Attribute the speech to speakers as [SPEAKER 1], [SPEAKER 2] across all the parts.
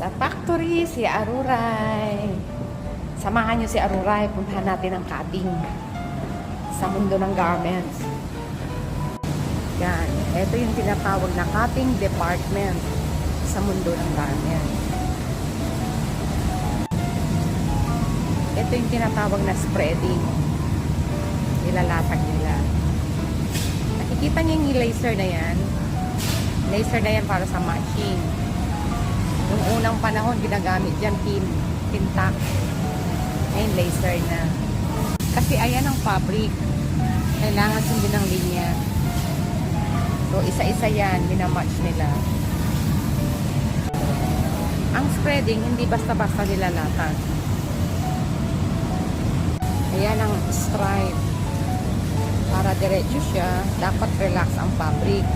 [SPEAKER 1] Sa factory, si Aruray. Samahan niyo si Aruray. Puntahan natin ang cutting sa mundo ng garments. Yan. Ito yung tinatawag na cutting department sa mundo ng garments. Ito yung tinatawag na spreading. Nilalatag nila. Nakikita niyo yung laser na yan. Laser na yan para sa matching. Yung unang panahon, ginagamit dyan, tinta. Ngayon, laser na. Kasi ayan ang fabric. Kailangan sundin ng linya. So, isa-isa yan, minamatch nila. Ang spreading, hindi basta-basta nilalatag. Ayan ang stripe. Para diretso siya, dapat relax ang fabric.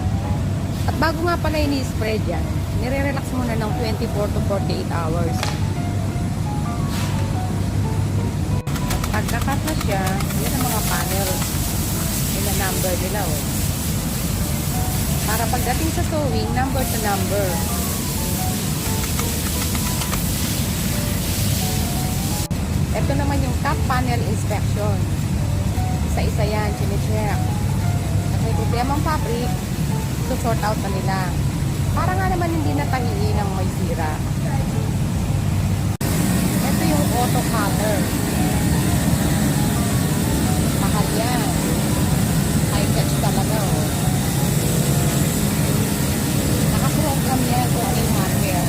[SPEAKER 1] At bago nga pala ini-spread yan, nire-relax muna ng 24 to 48 hours. Pagkakat na siya, yan ang mga panel. Yan ang number nila, oh. Para pagdating sa sewing, number to number. Ito naman yung top panel inspection. Isa-isa yan, chine-check. At may problema ang fabric, to sort out na nila. Para nga naman hindi natahiin ng may sira. Ito yung auto cutter. Mahal yan. High touch talaga, oh. Naka-program yan kung ano yung hardware.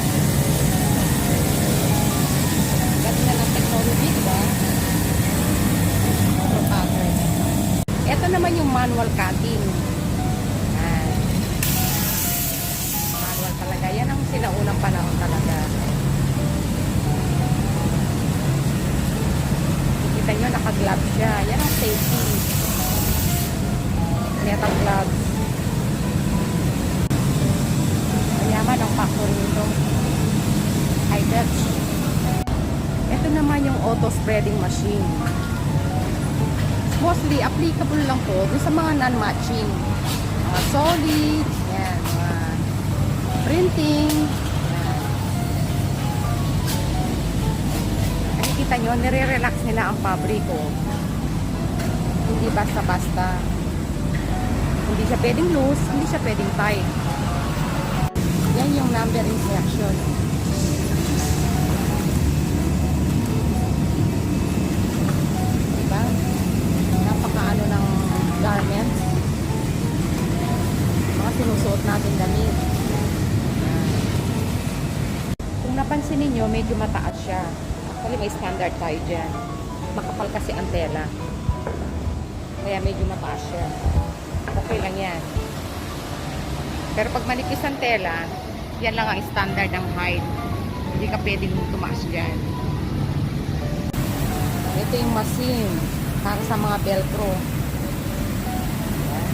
[SPEAKER 1] Ganda na ng technology, diba? Auto cutter. Ito naman yung manual cutting. Talaga. Yan ang sinaunang panahon talaga. Kita nyo, naka-gloves siya. Yan ang safety. Metal gloves. Mayaman ang factory nito. High touch. Ito naman yung auto spreading machine. Mostly, applicable lang po dun sa mga non-matching. Mga solid. Yan. Printing. Nakikita nyo, nire-relax nila ang fabric, oh. Hindi basta-basta. Hindi siya pwedeng loose, hindi siya pwedeng tight. Yan yung number instruction. Diba? Napakaano ng garments. Mga sinusuot natin damit. Napansin ninyo, medyo mataas siya. Actually, may standard tayo dyan. Makapal kasi ang tela. Kaya medyo mataas siya. Okay lang yan. Pero pag manipis ang tela, yan lang ang standard ng height. Hindi ka pwedeng tumaas dyan. Ito yung machine para sa mga velcro. Yan.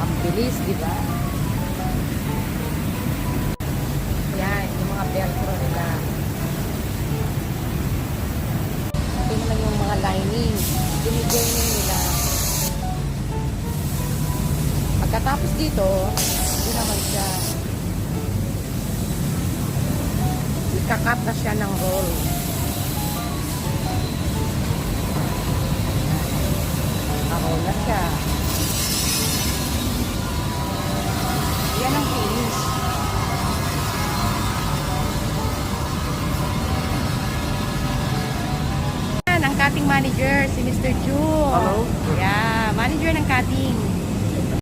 [SPEAKER 1] Ang bilis, di ba? Velcro nila. Ito naman yung mga lining. Dinijoining nila. Pagkatapos dito, ito naman siya. Ikakat na siya ng roll. Naka-roll na siya. Yan ang finish. Ang cutting manager, si Mr. Ju.
[SPEAKER 2] Hello.